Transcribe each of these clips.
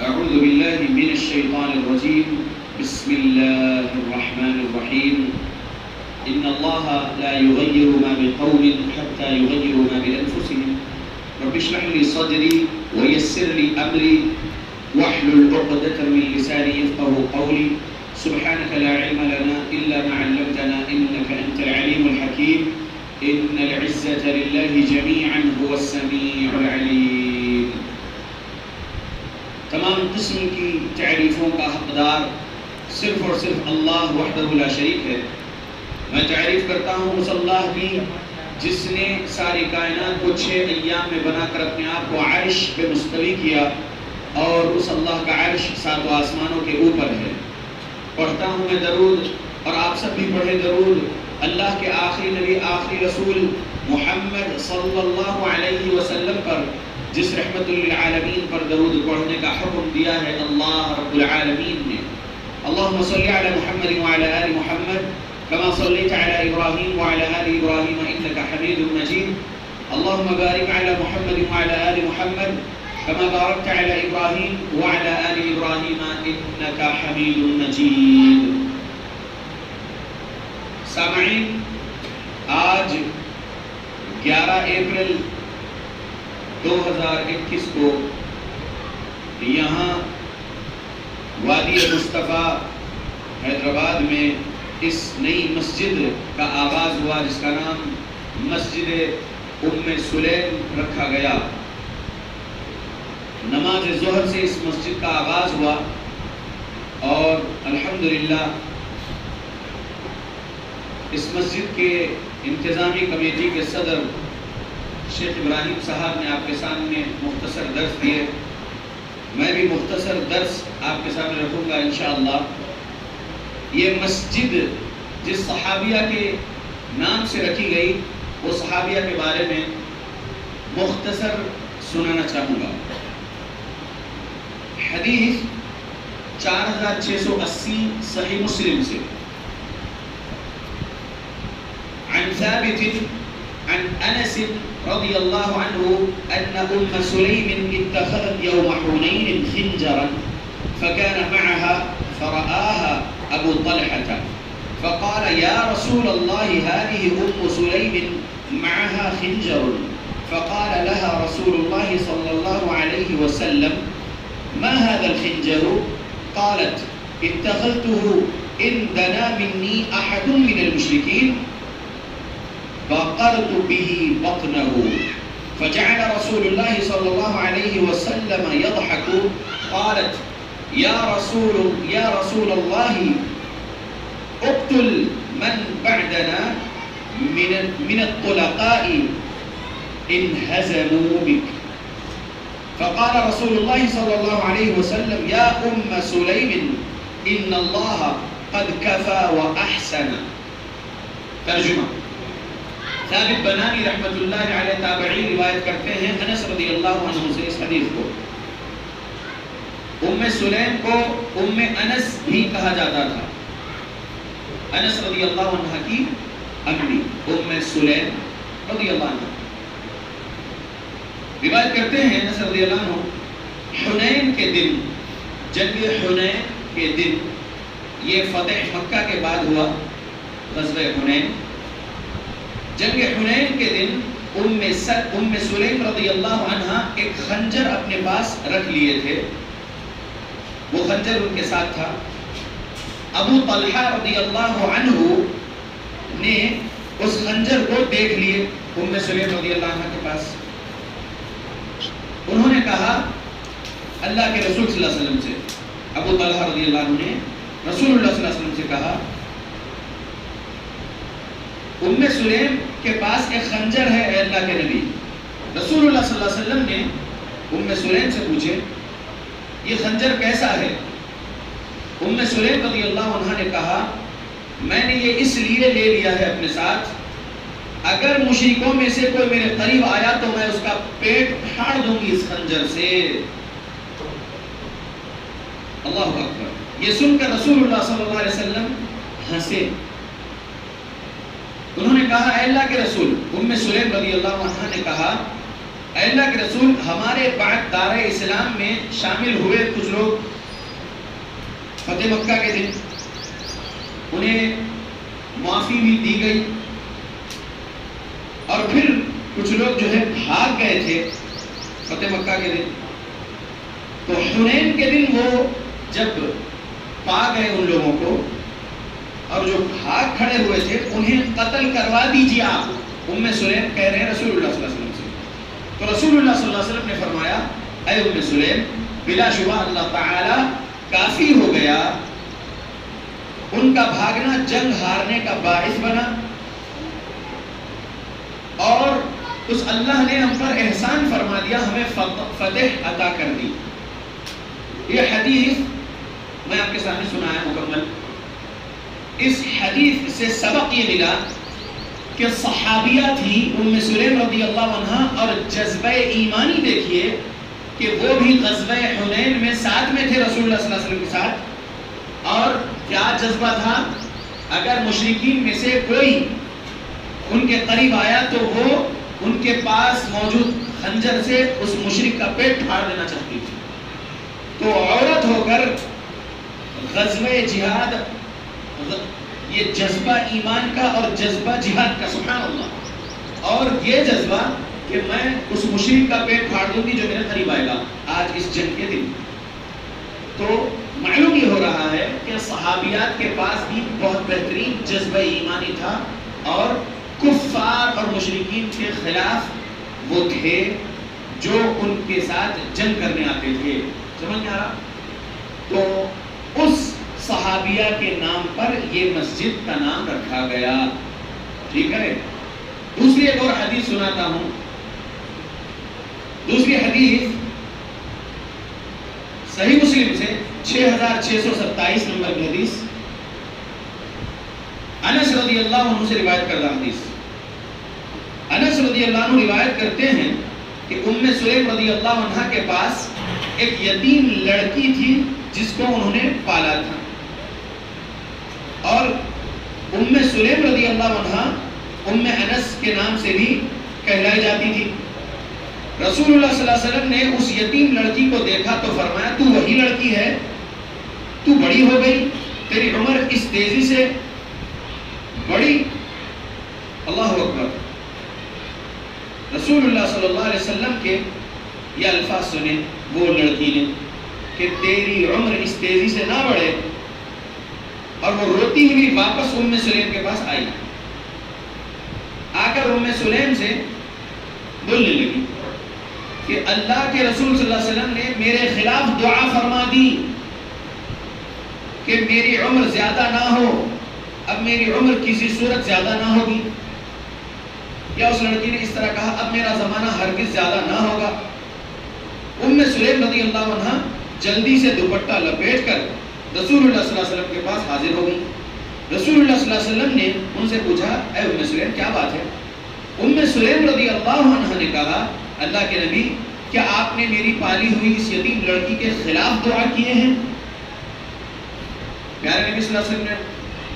أعوذ بالله من الشيطان الرجيم. بسم الله الرحمن الرحيم. إن الله لا يغير ما بقوم حتى يغيروا ما بأنفسهم. رب اشرح لي صدري ويسر لي أمري واحلل عقدة من لساني يفقهوا قولي. سبحانك لا علم لنا إلا ما علمتنا إنك أنت العليم الحكيم. إن العزة لله جميعا هو السميع العليم. تمام قسم کی تعریفوں کا حقدار صرف اور صرف اللہ وحدہ لا شریک ہے. میں تعریف کرتا ہوں اس اللہ کی جس نے ساری کائنات کو 6 ایام میں بنا کر اپنے آپ کو عرش پہ مستوی کیا، اور اس اللہ کا عرش 7 آسمانوں کے اوپر ہے. پڑھتا ہوں میں درود، اور آپ سب بھی پڑھیں درود اللہ کے آخری نبی آخری رسول محمد صلی اللہ علیہ وسلم پر، جس رحمت للعالمین پر درود پڑھنے کا حکم دیا ہے اللہ رب العالمین نے. اللہم صلی علی محمد وعلی آل محمد کما صلیت علی ابراہیم وعلی آل ابراہیم انکا حمید مجید. اللہم بارک علی محمد وعلی آل محمد کما بارکت علی ابراہیم وعلی آل ابراہیم انکا حمید مجید. سامعین، آج 11 اپریل 2021 کو یہاں وادی مصطفیٰ حیدرآباد میں اس نئی مسجد کا آغاز ہوا جس کا نام مسجد ام سلیم رکھا گیا. نماز ظہر سے اس مسجد کا آغاز ہوا، اور الحمدللہ اس مسجد کے انتظامی کمیٹی کے صدر شیخ ابراہیم صاحب نے آپ کے سامنے مختصر درس دیے. میں بھی مختصر درس آپ کے سامنے رکھوں گا انشاءاللہ. یہ مسجد جس صحابیہ کے نام سے رکھی گئی، وہ صحابیہ کے بارے میں مختصر سنانا چاہوں گا. حدیث 4680 صحیح مسلم سے. عن ثابت عن أنس رضي الله عنه أن سليم اتخذت يوم حنين خنجرا فكان معها فرآها أبو طلحة فقال يا رسول الله هذه سليم معها خنجر. فقال لها رسول الله صلى الله عليه وسلم ما هذا الخنجر؟ قالت اتخذته إن دنا مني أحد من المشركين فقرت به بطنه. فجعل رسول الله صلى الله عليه وسلم يضحك. قالت يا رسول الله اقتل من بعدنا من الطلقاء انهزموا بك. فقال رسول الله صلى الله عليه وسلم يا سليم إن الله قد كفى وأحسن. ترجمہ: ثابت بنانی رحمت اللہ علیہ تابعی روایت کرتے ہیں انس رضی اللہ عنہ سے اس حدیث کو. ام سلیم کو ام انس بھی کہا جاتا تھا. انس رضی اللہ عنہ کی امی ام سلیم رضی اللہ عنہ روایت کرتے ہیں انس رضی اللہ عنہ، حنین کے دن، جنگ حنین کے دن، یہ فتح مکہ کے بعد ہوا غزوہ حنین. جنگ حنین کے دن ام سلیم رضی اللہ عنہ ایک خنجر اپنے پاس رکھ لیے تھے. وہ خنجر ان کے ساتھ تھا. ابو طلحہ رضی اللہ عنہ نے اس خنجر کو دیکھ لیے ام سلیم رضی اللہ عنہ کے پاس. انہوں نے کہا اللہ کے رسول صلی اللہ علیہ وسلم سے، ابو طلحہ رضی اللہ عنہ نے رسول اللہ صلی اللہ علیہ وسلم سے کہا ام سلیم کے پاس ایک خنجر ہے اے اللہ کے نبی. رسول اللہ صلی اللہ علیہ وسلم نے ام سلیم سے پوچھے یہ خنجر کیسا ہے؟ ام سلیم رضی اللہ عنہ نے کہا میں نے یہ اس لیے لے لیا ہے اپنے ساتھ، اگر مشرکوں میں سے کوئی میرے قریب آیا تو میں اس کا پیٹ پھاڑ دوں گی اس خنجر سے. اللہ اکبر. یہ سن کر رسول اللہ صلی اللہ علیہ وسلم ہنسے. انہوں نے کہا اے اللہ کے رسول، ام سلیم رضی اللہ عنہ نے کہا اے اللہ کے رسول ہمارے بعد دار اسلام میں شامل ہوئے کچھ لوگ فتح مکہ کے دن انہیں معافی بھی دی گئی، اور پھر کچھ لوگ جو ہے بھاگ گئے تھے فتح مکہ کے دن، تو حنین کے دن وہ جب پا گئے ان لوگوں کو، اور جو بھاگ کھڑے ہوئے تھے انہیں قتل کروا دیجیے آپ۔ ام سلیم کہہ رہے ہیں رسول اللہ صلی اللہ علیہ وسلم سے، تو رسول اللہ صلی اللہ علیہ وسلم نے فرمایا اے ام سلیم بلا شبہ اللہ تعالی کافی ہو گیا، ان کا بھاگنا جنگ ہارنے کا باعث بنا، اور اس اللہ نے ہم پر احسان فرما دیا، ہمیں فتح عطا کر دی۔ یہ حدیث میں آپ کے سامنے سنایا مکمل۔ اس حدیث سے سبق یہ ملا کہ صحابیہ تھی ام سلیم رضی اللہ عنہ، اور جذبہ ایمانی دیکھیے کہ وہ بھی غزوہ حنین میں ساتھ میں تھے رسول اللہ صلی اللہ علیہ وسلم کے ساتھ، اور کیا جذبہ تھا، اگر مشرکین میں سے کوئی ان کے قریب آیا تو وہ ان کے پاس موجود خنجر سے اس مشرک کا پیٹ پھاڑ دینا چاہتی تھی۔ تو عورت ہو کر غزوہ جہاد، یہ جذبہ ایمان کا اور جذبہ جہاد کا، سبحان اللہ، اور یہ جذبہ کہ میں اس مشرک کا پیٹ پھاڑ دوں گی جو میرے قریب آئے گا آج اس جنگ کے دن۔ تو معلوم یہ ہو رہا ہے کہ صحابیات کے پاس بھی بہت بہترین جذبہ ایمانی تھا، اور کفار اور مشرکین کے خلاف وہ تھے جو ان کے ساتھ جنگ کرنے آتے تھے۔ سمجھ میں آ رہا؟ تو اس صحابیہ کے نام پر یہ مسجد کا نام رکھا گیا، ٹھیک ہے۔ دوسری ایک اور حدیث سناتا ہوں۔ دوسری حدیث صحیح مسلم سے 6627 نمبر کی حدیث، انس رضی اللہ عنہ سے روایت کردہ حدیث۔ انس رضی اللہ عنہ روایت کرتے ہیں کہ ام سلیم رضی اللہ عنہ کے پاس ایک یتیم لڑکی تھی جس کو انہوں نے پالا تھا، اور ام سلیم رضی اللہ عنہ ام انس کے نام سے بھی کہلائی جاتی تھی۔ رسول اللہ صلی اللہ علیہ وسلم نے اس یتیم لڑکی کو دیکھا تو فرمایا تو وہی لڑکی ہے، تو بڑی ہو گئی، تیری عمر اس تیزی سے بڑی۔ اللہ اکبر۔ رسول اللہ صلی اللہ علیہ وسلم کے یہ الفاظ سنے وہ لڑکی نے کہ تیری عمر اس تیزی سے نہ بڑھے، اور وہ روتی ہوئی واپس ام سلیم کے پاس آئی، آ کر ام سلیم سے بولنے لگی کہ اللہ کے رسول صلی اللہ علیہ وسلم نے میرے خلاف دعا فرما دی کہ میری عمر زیادہ نہ ہو، اب میری عمر کسی صورت زیادہ نہ ہوگی، یا اس لڑکی نے اس طرح کہا اب میرا زمانہ ہرگز زیادہ نہ ہوگا۔ ام سلیم رضی اللہ عنہ جلدی سے دوپٹہ لپیٹ کر رسول اللہ صلی اللہ علیہ وسلم کے پاس حاضر ہو گئی۔ رسول اللہ صلی اللہ علیہ وسلم نے ان سے پوچھا اے ام سلیم کیا بات ہے؟ ام سلیم رضی اللہ عنہ نے کہا اللہ کے نبی کیا آپ نے میری پالی ہوئی اس یتیم لڑکی کے خلاف دعا کیے ہیں؟ پیارے نبی صلی اللہ علیہ وسلم نے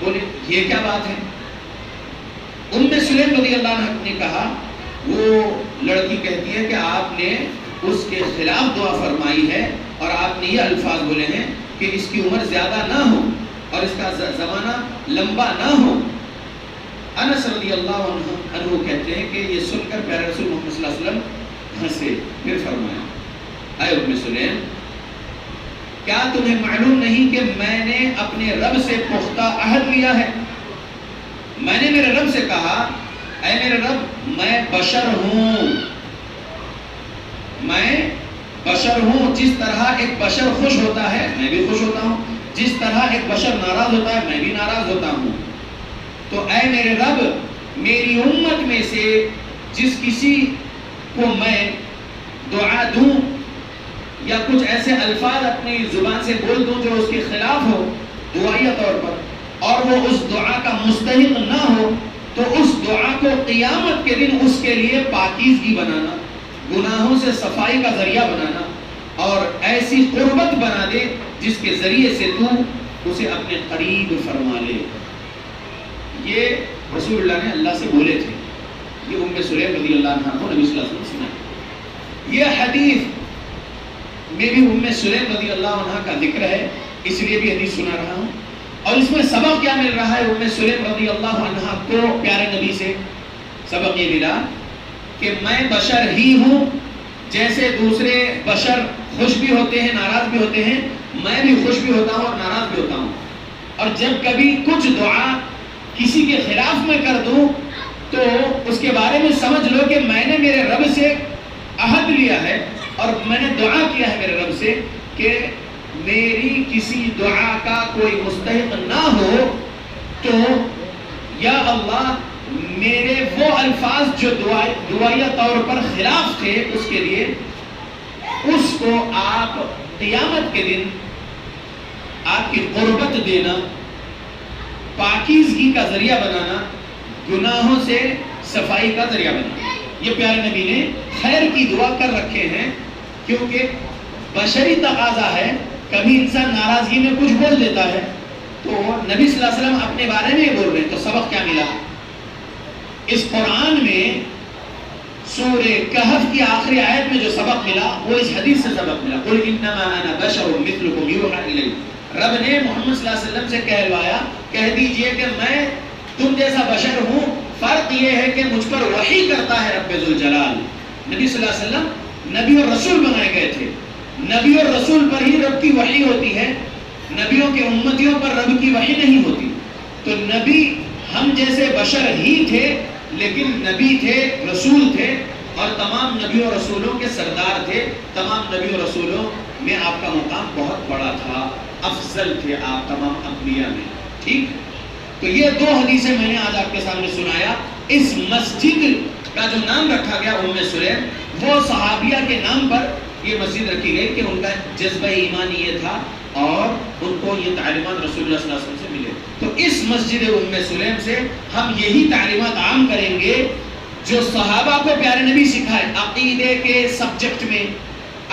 بولے یہ کیا بات ہے؟ ام سلیم رضی اللہ عنہ نے کہا وہ لڑکی کہتی ہے کہ آپ نے اس کے خلاف دعا فرمائی ہے، اور آپ نے یہ الفاظ بولے ہیں کہ اس کی عمر زیادہ نہ ہو اور اس کا زمانہ لمبا نہ ہو۔ انس رضی اللہ عنہ کہتے ہیں کہ یہ سن کر پیارے رسول محمد صلی اللہ علیہ وسلم ہنسے، پھر فرمایا اے ام سلیم کیا تمہیں معلوم نہیں کہ میں نے اپنے رب سے پختہ عہد لیا ہے؟ میں نے میرے رب سے کہا اے میرے رب میں بشر ہوں، میں بشر ہوں، جس طرح ایک بشر خوش ہوتا ہے میں بھی خوش ہوتا ہوں، جس طرح ایک بشر ناراض ہوتا ہے میں بھی ناراض ہوتا ہوں، تو اے میرے رب میری امت میں سے جس کسی کو میں دعا دوں یا کچھ ایسے الفاظ اپنی زبان سے بول دوں جو اس کے خلاف ہو دعائیہ طور پر، اور وہ اس دعا کا مستحق نہ ہو، تو اس دعا کو قیامت کے دن اس کے لیے پاکیزگی بنانا، گناہوں سے صفائی کا ذریعہ بنانا، اور ایسی قربت بنا دے جس کے ذریعے سے تو اسے اپنے قریب فرما لے۔ یہ رسول اللہ نے اللہ سے بولے تھے، یہ ام سلیم رضی اللہ عنہ کو نبی صلی اللہ علیہ وسلم سنا۔ یہ حدیث میں بھی ام سلیم رضی اللہ عنہ کا ذکر ہے، اس لیے بھی حدیث سنا رہا ہوں۔ اور اس میں سبق کیا مل رہا ہے ام سلیم رضی اللہ عنہ کو پیارے نبی سے؟ سبق یہ ملا کہ میں بشر ہی ہوں، جیسے دوسرے بشر خوش بھی ہوتے ہیں ناراض بھی ہوتے ہیں، میں بھی خوش بھی ہوتا ہوں اور ناراض بھی ہوتا ہوں۔ اور جب کبھی کچھ دعا کسی کے خلاف میں کر دوں تو اس کے بارے میں سمجھ لو کہ میں نے میرے رب سے عہد لیا ہے اور میں نے دعا کیا ہے میرے رب سے کہ میری کسی دعا کا کوئی مستحق نہ ہو، تو یا اللہ میرے وہ الفاظ جو دعائیہ طور پر خلاف تھے اس کے لیے، اس کو آپ قیامت کے دن آپ کی قربت دینا، پاکیزگی کا ذریعہ بنانا، گناہوں سے صفائی کا ذریعہ بنانا۔ یہ پیارے نبی نے خیر کی دعا کر رکھے ہیں، کیونکہ بشری تقاضا ہے، کبھی انسان ناراضگی میں کچھ بول دیتا ہے، تو نبی صلی اللہ علیہ وسلم اپنے بارے میں بول رہے ہیں۔ تو سبق کیا ملا؟ اس قرآن میں سورہ کہف کی آخری آیت میں جو سبق ملا وہ اس حدیث سے سبق ملا، قُلْ إِنَّمَا أَنَا بَشَرٌ مِثْلُكُمْ يُوحَىٰ إِلَيَّ۔ رب نے محمد صلی اللہ علیہ وسلم سے کہلوایا، کہہ دیجئے کہ میں تم جیسا بشر ہوں، فرق یہ ہے کہ مجھ پر وحی کرتا ہے رب ذوالجلال۔ نبی صلی اللہ علیہ وسلم نبی اور رسول بنائے گئے تھے، نبی اور رسول پر ہی رب کی وحی ہوتی ہے، نبیوں کے امتیوں پر رب کی وحی نہیں ہوتی۔ تو نبی ہم جیسے بشر ہی تھے، لیکن نبی تھے، رسول تھے، اور تمام نبیوں اور رسولوں کے سردار تھے۔ تمام نبیوں اور رسولوں میں آپ کا مقام بہت بڑا تھا، افضل تھے آپ تمام انبیاء میں، ٹھیک؟ تو یہ دو حدیثیں میں نے آج آپ کے سامنے سنایا۔ اس مسجد کا جو نام رکھا گیا ام سلیم، وہ صحابیہ کے نام پر یہ مسجد رکھی گئی کہ ان کا جذبہ ایمانی یہ تھا اور ان کو یہ تعلیمات رسول اللہ صلی اللہ علیہ وسلم سے ملے۔ تو اس مسجد ام سلیم سے ہم یہی تعلیمات عام کریں گے جو صحابہ کو پیارے نبی سکھائے، عقیدے کے سبجیکٹ میں،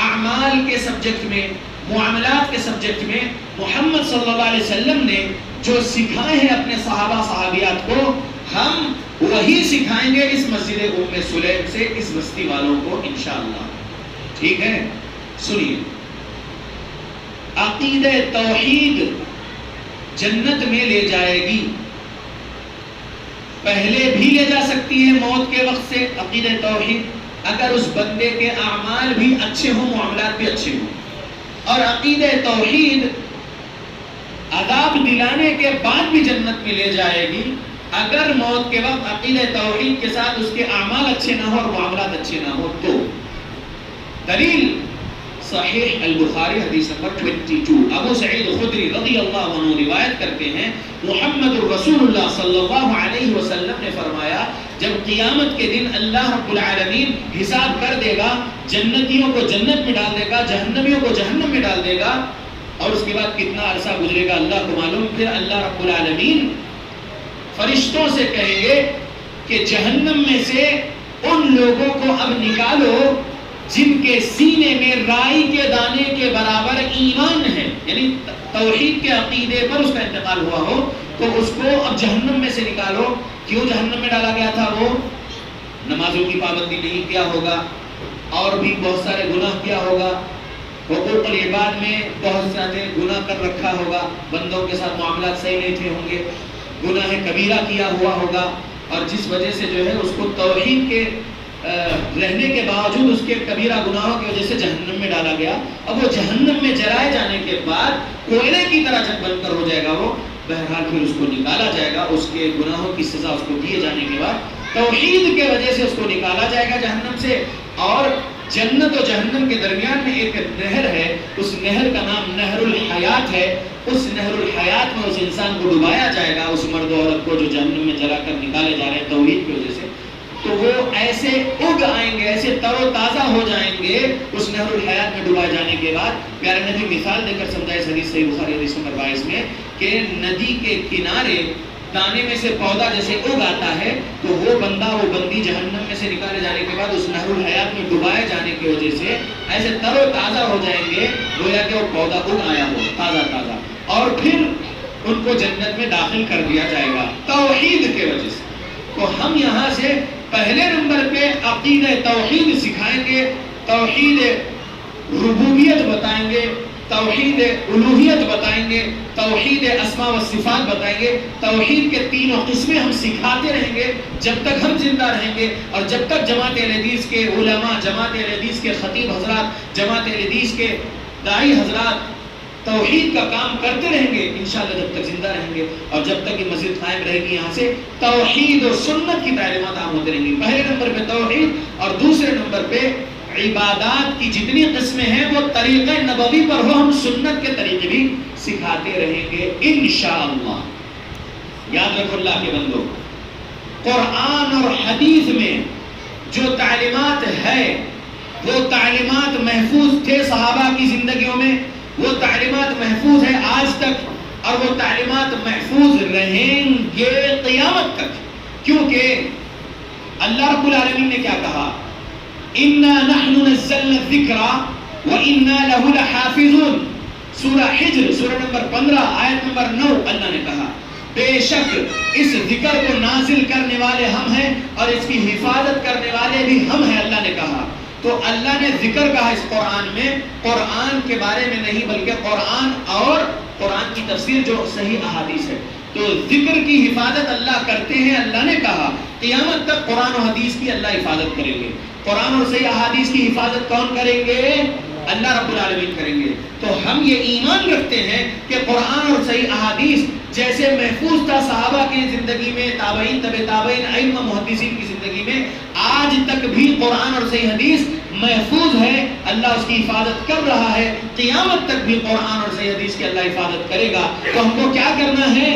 اعمال کے سبجیکٹ میں، معاملات کے سبجیکٹ میں محمد صلی اللہ علیہ وسلم نے جو سکھائے ہیں اپنے صحابہ صحابیات کو، ہم وہی سکھائیں گے اس مسجد ام سلیم سے اس بستی والوں کو انشاءاللہ، ٹھیک ہے؟ سنیے، عقیدہ توحید جنت میں لے جائے گی، پہلے بھی لے جا سکتی ہے موت کے وقت سے عقیدہ توحید، اگر اس بندے کے اعمال بھی اچھے ہوں، معاملات بھی اچھے ہوں۔ اور عقیدہ توحید عذاب دلانے کے بعد بھی جنت میں لے جائے گی، اگر موت کے وقت عقیدہ توحید کے ساتھ اس کے اعمال اچھے نہ ہو اور معاملات اچھے نہ ہو تو۔ دلیل صحیح البخاری حدیث نمبر 22، ابو سعید خدری رضی اللہ عنہ روایت کرتے ہیں، محمد رسول اللہ صلی اللہ علیہ وسلم نے فرمایا، جب قیامت کے دن اللہ رب العالمین حساب کر دے گا، جنتیوں کو جنت میں ڈال دے گا، جہنمیوں کو جہنم میں ڈال دے گا، اور اس کے بعد کتنا عرصہ گزرے گا اللہ کو معلوم، پھر اللہ رب العالمین فرشتوں سے کہیں گے کہ جہنم میں سے ان لوگوں کو اب نکالو جن کے سینے میں رائی کے دانے کے برابر ایمان ہے، یعنی توحید کے عقیدے پر اس کا انتقال ہوا ہو، تو اس کو اب جہنم میں سے نکالو۔ کیوں جہنم میں ڈالا گیا تھا؟ وہ نمازوں کی پابندی نہیں کیا ہوگا، اور بھی بہت سارے گناہ کیا ہوگا، حقوق العباد میں بہت سارے گناہ کر رکھا ہوگا، بندوں کے ساتھ معاملات صحیح نہیں تھے ہوں گے، گناہ کبیرہ کیا ہوا ہوگا، اور جس وجہ سے جو ہے اس کو توحید کے رہنے کے باوجود اس کے کبیرہ گناہوں کی وجہ سے جہنم میں ڈالا گیا۔ اب وہ جہنم میں جلائے جانے کے بعد کوئلے کی طرح جب بن کر ہو جائے گا، وہ بہرحال پھر اس کو نکالا جائے گا، اس کے گناہوں کی سزا اس کو دیے جانے کے بعد توحید کے وجہ سے اس کو نکالا جائے گا جہنم سے، اور جنت و جہنم کے درمیان میں ایک نہر ہے، اس نہر کا نام نہر الحیات ہے، اس نہر الحیات میں اس انسان کو ڈبایا جائے گا، اس مرد و عورت کو جو جہنم میں جلا کر نکالے جا رہے ہیں توحید کی وجہ سے، تو وہ ایسے اگ آئیں گے، ایسے تر و تازہ ہو جائیں گے اس نہر الحیات میں ڈبائے جانے کے بعد۔ پیارے نبی مثال دے کر سمجھائے اس حدیث صحیح بخاری حدیث نمبر 22 میں کہ ندی کے کنارے دانے میں سے پودا جیسے اگ آتا ہے، تو وہ بندہ وہ بندی جہنم میں سے نکالے جانے کے بعد اس نہر الحیات میں ڈبائے جانے کی وجہ سے ایسے تر و تازہ ہو جائیں گے، گویا کہ وہ پودا اگ آیا ہو تازہ تازہ، اور پھر ان کو جنت میں داخل کر دیا جائے گا توحید کے وجہ سے۔ تو ہم یہاں سے پہلے نمبر پہ عقیدہ توحید سکھائیں گے، توحید ربوبیت بتائیں گے، توحید الوہیت بتائیں گے، توحید اسماء و صفات بتائیں گے. توحید کے تینوں قسمیں ہم سکھاتے رہیں گے جب تک ہم زندہ رہیں گے، اور جب تک جماعت اہل حدیث کے علماء، جماعت اہل حدیث کے خطیب حضرات، جماعت اہل حدیث کے داعی حضرات توحید کا کام کرتے رہیں گے انشاءاللہ، جب تک زندہ رہیں گے. اور جب تک یہ مسجد قائم رہے گی یہاں سے توحید اور سنت کی تعلیمات عام ہوتے رہیں گی. پہلے نمبر پہ توحید، اور دوسرے نمبر پہ عبادات کی جتنی قسمیں ہیں وہ طریقہ نبوی پر ہو، ہم سنت کے طریقے بھی سکھاتے رہیں گے انشاءاللہ. یاد رکھو اللہ کے بندو، قرآن اور حدیث میں جو تعلیمات ہے وہ تعلیمات محفوظ تھے صحابہ کی زندگیوں میں، وہ تعلیمات محفوظ ہے آج تک، اور وہ تعلیمات محفوظ رہیں گے قیامت تک. کیونکہ اللہ رب العالمین نے کیا کہا؟ اِنَّا نَحْنُ نَزَّلْنَا الذِّكْرَ وَإِنَّا لَهُ لَحَافِظُونَ. سورہ حجر سورہ نمبر 15 آیت نمبر 9 اللہ نے کہا بے شک اس ذکر کو نازل کرنے والے ہم ہیں اور اس کی حفاظت کرنے والے بھی ہم ہیں. اللہ نے کہا، تو اللہ نے ذکر کہا اس قرآن میں، قرآن کے بارے میں نہیں بلکہ قرآن اور قرآن کی تفسیر جو صحیح احادیث ہے. تو ذکر کی حفاظت اللہ کرتے ہیں. اللہ نے کہا قیامت تک قرآن و حدیث کی اللہ حفاظت کریں گے. قرآن اور صحیح احادیث کی حفاظت کون کریں گے؟ اللہ رب العالمین کریں گے. تو ہم یہ ایمان رکھتے ہیں کہ قرآن اور صحیح احادیث جیسے محفوظ تھا صحابہ کی زندگی میں، تابعین، تبع تابعین، ائمہ محدثین کی زندگی میں، آج تک بھی قرآن اور صحیح حدیث محفوظ ہے. اللہ اس کی حفاظت کر رہا ہے، قیامت تک بھی قرآن اور صحیح حدیث کی اللہ حفاظت کرے گا. تو ہم کو کیا کرنا ہے؟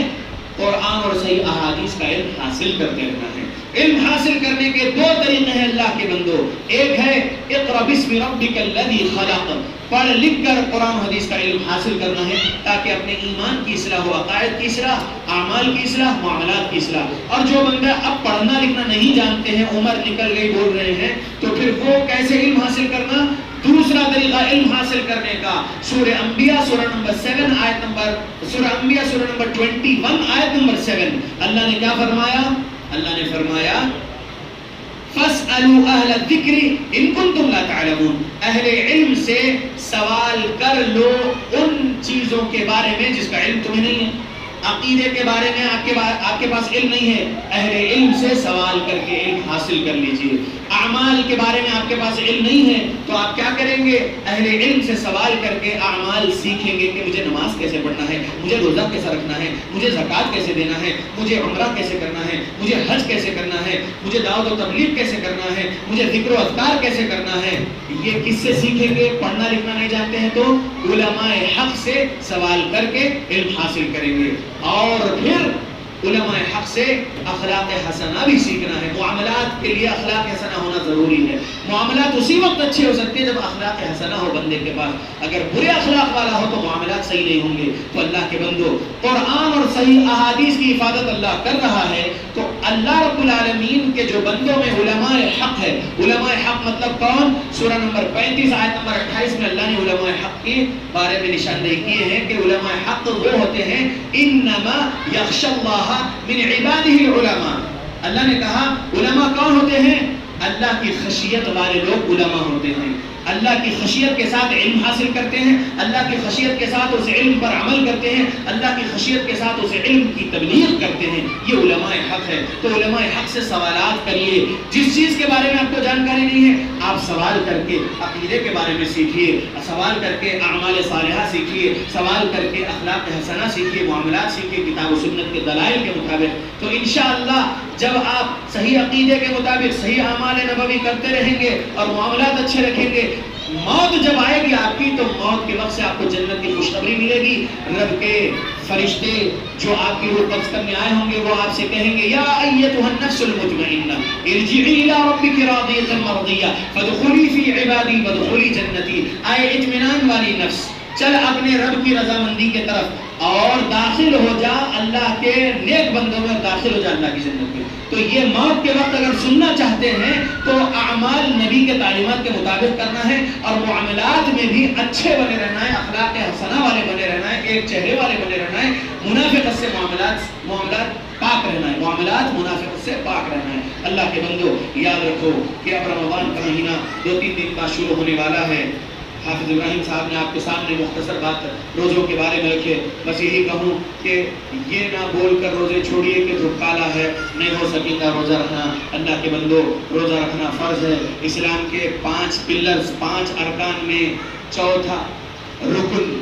قرآن اور صحیح احادیث کا علم حاصل کرتے رہنا ہے. علم حاصل کرنے کے دو طریقے ہیں اللہ کے بندو. ایک ہے اقرأ بسم ربک الذی خلق، پڑھ لکھ کر قرآن و حدیث کا علم حاصل کرنا ہے تاکہ اپنے ایمان کی اصلاح ہو، عقائد کی اصلاح، اعمال کی اصلاح، معاملات کی اصلاح. اور جو بندہ اب پڑھنا لکھنا نہیں جانتے ہیں، عمر نکل گئی بول رہے ہیں، تو پھر وہ کیسے علم حاصل کرنا؟ دوسرا طریقہ علم حاصل کرنے کا سورہ انبیاء سورہ نمبر 7 آیت نمبر، سورہ انبیاء سورہ نمبر 21 آیت نمبر 7 اللہ نے کیا فرمایا؟ اللہ نے فرمایا فَاسْأَلُوا أَهْلَ الذِّكْرِ إِن كُنتُمْ لَا تَعْلَمُونَ. اہل علم سے سوال کر لو ان چیزوں کے بارے میں جس کا علم تمہیں نہیں ہے. عقیدے کے بارے میں آپ کے پاس علم نہیں ہے، اہل علم سے سوال کر کے علم حاصل کر لیجئے. اعمال کے بارے میں آپ کے پاس علم نہیں ہے تو آپ کیا کریں گے؟ اہل علم سے سوال کر کے اعمال سیکھیں گے کہ مجھے نماز کیسے پڑھنا ہے، مجھے روزہ کیسے رکھنا ہے، مجھے زکوٰۃ کیسے دینا ہے، مجھے عمرہ کیسے کرنا ہے، مجھے حج کیسے کرنا ہے، مجھے دعوت و تبلیغ کیسے کرنا ہے، مجھے ذکر و اذکار کیسے کرنا ہے. یہ کس سے سیکھیں گے؟ پڑھنا لکھنا نہیں جانتے ہیں تو علماء حق سے سوال کر کے علم حاصل کریں گے. اور پھر علماء حق سے اخلاق حسنہ بھی سیکھنا ہے. معاملات کے لیے اخلاق حسنہ ہونا ضروری ہے. معاملات اسی وقت اچھے ہو سکتے ہیں جب اخلاق حسنہ ہو بندے کے پاس. اگر برے اخلاق والا ہو تو معاملات صحیح نہیں ہوں گے. تو اللہ کے بندو، قرآن اور صحیح احادیث کی حفاظت اللہ کر رہا ہے. تو اللہ رب العالمین کے جو بندوں میں علماء حق ہے، علماء حق مطلب کون؟ سورہ نمبر 35 آیت نمبر 28 میں اللہ نے علماء حق کے بارے میں نشاندہی کیے ہیں کہ علماء حق وہ ہوتے ہیں انما یخشی اللہ من عباده العلماء. اللہ نے کہا علماء کون ہوتے ہیں؟ اللہ کی خشیت والے لوگ علماء ہوتے ہیں. اللہ کی خشیت کے ساتھ علم حاصل کرتے ہیں، اللہ کی خشیت کے ساتھ اس علم پر عمل کرتے ہیں، اللہ کی خشیت کے ساتھ اس علم کی تبلیغ کرتے ہیں. یہ علماء حق ہے. تو علماء حق سے سوالات کریے. جس چیز کے بارے میں آپ کو جانکاری نہیں ہے آپ سوال کر کے عقیدے کے بارے میں سیکھیے، سوال کر کے اعمال صالحہ سیکھیے، سوال کر کے اخلاق حسنہ سیکھیے، معاملات سیکھیے کتاب و سنت کے دلائل کے مطابق. تو انشاءاللہ جب آپ صحیح عقیدے کے مطابق صحیح اعمال نبوی کرتے رہیں گے اور معاملات اچھے رکھیں گے، موت جب آئے گی آپ کی تو موت کے وقت سے آپ کو جنت کی خوشخبری ملے گی. رب کے فرشتے جو آپ کی روح قبض کرنے آئے ہوں گے وہ آپ سے کہیں گے یا ایتھا النفس المطمئنہ ارجعی الی ربک راضیۃ مرضیہ فادخلی فی عبادی وادخلی جنتی. آئے اطمینان والی نفس، چل اپنے رب کی رضامندی کے طرف اور داخل ہو جا اللہ کے نیک بندوں میں، داخل ہو جا اللہ کی جنت میں. تو یہ موت کے وقت اگر سننا چاہتے ہیں تو اعمال نبی کے تعلیمات کے مطابق کرنا ہے اور معاملات میں بھی اچھے بنے رہنا ہے، اخلاق حسنہ والے بنے رہنا ہے، ایک چہرے والے بنے رہنا ہے، منافقت سے معاملات پاک پاک رہنا ہے، معاملات منافقت سے پاک رہنا ہے۔ اللہ کے بندو یاد رکھو کہ اب رمضان کا مہینہ 2-3 دن بعد شروع ہونے والا ہے۔ حافظ ابراہیم صاحب نے آپ کے سامنے مختصر بات روزوں کے بارے میں رکھے، بس یہی کہوں کہ یہ نہ بول کر روزے چھوڑیے کہ دھوپ کالا ہے، نہیں ہو سکے گا روزہ رکھنا۔ اللہ کے بندو روزہ رکھنا فرض ہے۔ اسلام کے 5 پلرز، 5 ارکان میں چوتھا رکن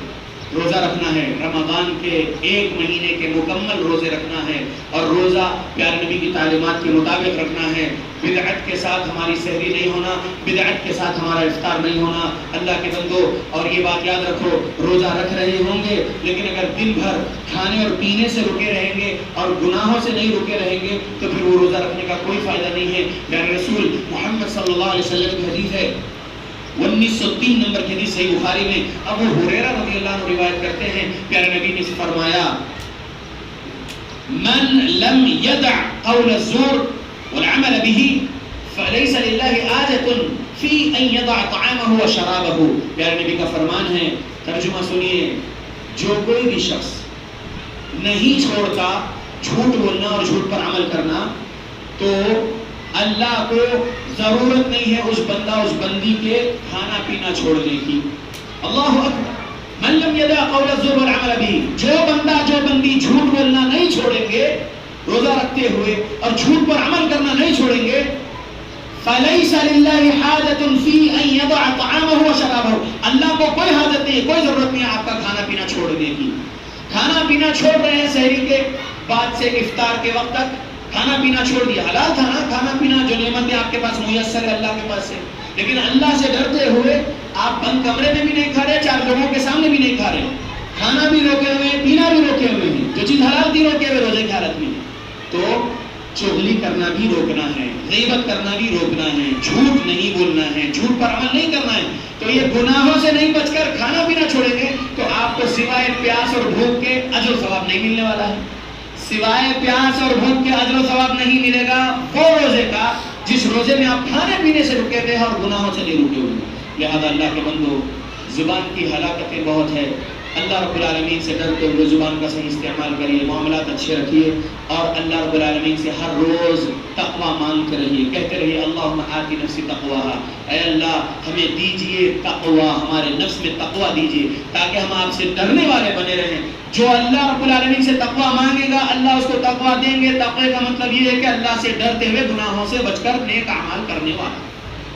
روزہ رکھنا ہے۔ رمضان کے 1 مہینے کے مکمل روزے رکھنا ہے، اور روزہ پیارے نبی کی تعلیمات کے مطابق رکھنا ہے۔ بدعت کے ساتھ ہماری سحری نہیں ہونا، بدعت کے ساتھ ہمارا افطار نہیں ہونا۔ اللہ کے بندو اور یہ بات یاد رکھو، روزہ رکھ رہے ہوں گے لیکن اگر دن بھر کھانے اور پینے سے رکے رہیں گے اور گناہوں سے نہیں رکے رہیں گے تو پھر وہ روزہ رکھنے کا کوئی فائدہ نہیں ہے۔ پیارے رسول محمد صلی اللہ علیہ وسلم کی حدیث ہے، 1903 نمبر کی حدیث صحیح بخاری میں ابو ہریرہ رضی اللہ عنہ روایت کرتے ہیں، پیارے نبی نے فرمایا من لم يدع قول الزور والعمل به فليس لله حاجة في ان يضع طعامه وشرابه۔ پیارے نبی کا فرمان ہے، ترجمہ سنیے، جو کوئی بھی شخص نہیں چھوڑتا جھوٹ بولنا اور جھوٹ پر عمل کرنا تو اللہ کو ضرورت نہیں ہے اس بندہ اس بندی کے کھانا پینا چھوڑنے کی۔ اللہ اکبر، من لم يدع قول الزور والعمل به، جو بندہ جو بندی جھوٹ بولنا نہیں چھوڑیں گے روزہ رکھتے ہوئے اور جھوٹ پر عمل کرنا نہیں چھوڑیں گے، فَلَيْسَ لِلَّهِ حَاجَةٌ فِي أَن يَضَعَ طَعَامَهُ وَشَرَابَهُ۔ اللہ کو کوئی حاجت نہیں ہے، کوئی ضرورت نہیں ہے آپ کا کھانا پینا چھوڑنے کی۔ کھانا پینا چھوڑ رہے ہیں سحری کے بعد سے افطار کے وقت تک، کھانا پینا چھوڑ دیا، حلال تھا نا کھانا پینا، جو نعمتیں آپ کے پاس میسر ہے اللہ کے پاس سے، لیکن اللہ سے ڈرتے ہوئے آپ بند کمرے میں بھی نہیں کھا رہے، 4 لوگوں کے سامنے بھی نہیں کھا رہے، کھانا بھی روکے ہوئے ہیں، پینا بھی روکے ہوئے ہیں، جو چیز حلال تھی روکے ہوئے روزے کی حالت میں، تو چغلی کرنا بھی روکنا ہے، غیبت کرنا بھی روکنا ہے، جھوٹ نہیں بولنا ہے، جھوٹ پر عمل نہیں کرنا ہے۔ تو یہ گناہوں سے نہیں بچ کر کھانا پینا چھوڑیں گے تو آپ کو سوائے پیاس اور بھوک کے اجر و ثواب نہیں ملنے والا ہے، سوائے پیاس اور بھوک کے اجر و ثواب نہیں ملے گا وہ روزے کا جس روزے میں آپ کھانے پینے سے رکے تھے اور گناہوں سے نہیں رکے ہوئے۔ لہذا اللہ کے بندو، زبان کی ہلاکتیں بہت ہے، اللہ رب العالمین سے ڈرتے ہوئے زبان کا صحیح استعمال کریے، معاملات اچھے رکھیے، اور اللہ رب العالمین سے ہر روز تقوی مانگتے رہیے، کہتے رہیے اللہم آتی نفسی تقواہا، اے اللہ ہمیں دیجئے تقوی، ہمارے نفس میں تقوی دیجئے تاکہ ہم آپ سے ڈرنے والے بنے رہیں۔ جو اللہ رب العالمین سے تقوی مانگے گا اللہ اس کو تقوی دیں گے۔ تقوی کا مطلب یہ ہے کہ اللہ سے ڈرتے ہوئے گناہوں سے بچ کر نیک اعمال کرنے والا۔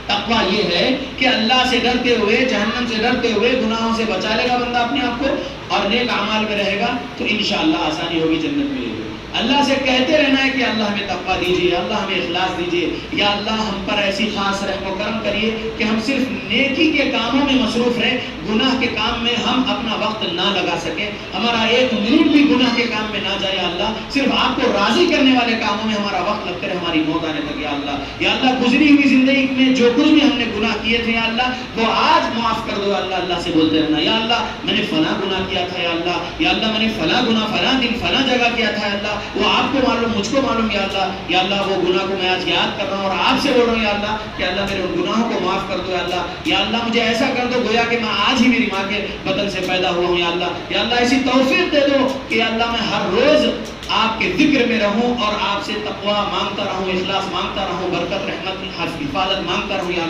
تقویٰ یہ ہے کہ اللہ سے ڈرتے ہوئے، جہنم سے ڈرتے ہوئے گناہوں سے بچا لے گا بندہ اپنے آپ کو اور نیک اعمال میں رہے گا تو انشاءاللہ آسانی ہوگی، جنت ملے گی۔ اللہ سے کہتے رہنا ہے کہ اللہ ہمیں تقویٰ دیجیے، اللہ ہمیں اخلاص دیجیے، یا اللہ ہم پر ایسی خاص رحم و کرم کریے کہ ہم صرف نیکی کے کاموں میں مصروف رہیں، گناہ کے کام میں ہم اپنا وقت نہ لگا سکیں، ہمارا 1 منٹ بھی گناہ کے کام میں نہ جائے اللہ، صرف آپ کو راضی کرنے والے کاموں میں ہمارا وقت لگتا رہے ہماری موت آنے تک۔ یا اللہ گزری ہوئی زندگی میں جو کچھ بھی ہم نے گناہ کیے تھے یا اللہ وہ آج معاف کر دو۔ اللہ سے بولتے رہنا، یا اللہ میں نے فلاں گناہ کیا تھا، یا اللہ میں نے فلاں گناہ فلاں دن فلاں جگہ کیا تھا، یا اللہ وہ آپ کو معلوم مجھ کو معلوم، یا اللہ وہ گناہ کو میں آج یاد کر رہا ہوں اور آپ سے بول رہا ہوں یا اللہ کہ اللہ میرے ان گناہوں کو معاف کر دو، یا اللہ مجھے ایسا کر دو گویا کہ میں آج ہی میری ماں کے بدن سے پیدا ہوا ہوں، یا اللہ ایسی توفیق دے دو کہ یا اللہ میں ہر روز آپ کے ذکر میں رہوں اور آپ سے تقوی مانگتا رہوں، اخلاص مانگتا رہوں، برکت رحمت حفاظت مانگتا رہوں، یا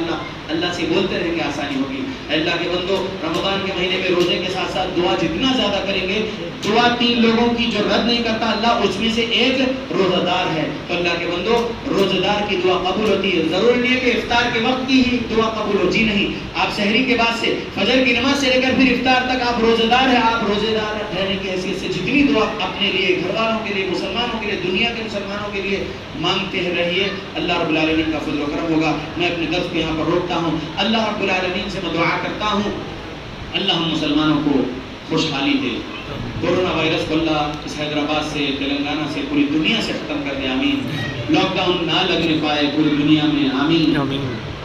اللہ سے بولتے رہیں گے آسانی ہوگی۔ اللہ کے بندو رمضان کے مہینے میں روزے کے ساتھ ساتھ دعا جتنا زیادہ کریں گے، دعا 3 لوگوں کی جو رد نہیں کرتا اللہ اس میں سے ایک روزہ دار ہے، تو اللہ کے بندو روزہ دار کی دعا قبول ہوتی ہے۔ ضروری نہیں ہے کہ افطار کے وقت کی ہی دعا قبول ہو، جی نہیں، آپ سحری کے بعد سے فجر کی نماز سے لے کر پھر افطار تک آپ روزہ دار ہیں، آپ روزہ دار رہنے کی حیثیت سے جتنی دعا اپنے لیے، گھر والوں کے لیے، مسلمانوں کے لیے، دنیا کے مسلمانوں کے لیے مانگتے رہیے، اللہ رب العالمین کا فضل و کرم ہوگا۔ میں اپنے درس کو یہاں پر روکتا ہوں، اللہ رب العالمین سے میں دعا کرتا ہوں اللہ ہم مسلمانوں کو خوشحالی دے، کورونا وائرس کو اللہ اس حیدرآباد سے، تلنگانہ سے، پوری دنیا سے ختم کر دے، آمین۔ لاک ڈاؤن نہ لگنے پائے پوری دنیا میں، آمین۔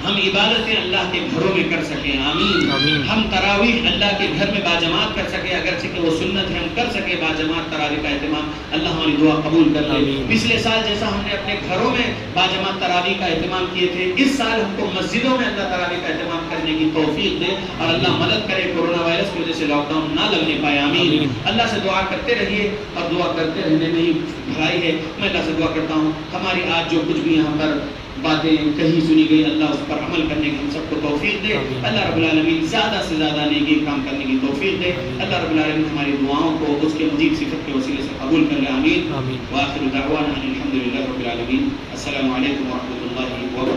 ہم عبادتیں اللہ کے گھروں میں کر سکیں، آمین۔ ہم تراویح اللہ کے گھر میں باجماعت کر سکیں، اگر اگرچہ کہ وہ سنت ہے ہم کر سکے باجماعت تراویح کا اہتمام، اللہ ہماری دعا قبول کر لے۔ پچھلے سال جیسا ہم نے اپنے گھروں میں باجماعت تراویح کا اہتمام کیے تھے، اس سال ہم کو مسجدوں میں اللہ تراویح کا اہتمام کرنے کی توفیق دے، اور اللہ مدد کرے کورونا وائرس کی وجہ سے لاک ڈاؤن نہ لگنے پائے، آمین۔ اللہ سے دعا کرتے رہیے، اور دعا کرتے رہنے میں ہی بھلائی ہے۔ میں اللہ سے دعا کرتا ہوں ہماری آج جو کچھ بھی یہاں پر باتیں کہیں سنی گئی، اللہ اس پر عمل کرنے کی ہم سب کو توفیق دے۔ اللہ رب العالمین زیادہ سے زیادہ نیکی کام کرنے کی توفیق دے۔ اللہ رب العالمین ہماری دعاؤں کو اس کے مجید صفت کے وسیلے سے قبول کر لے، آمین۔ وآخر دعوانا الحمد للہ رب العالمین۔ السلام علیکم ورحمۃ اللہ وبرکاتہ۔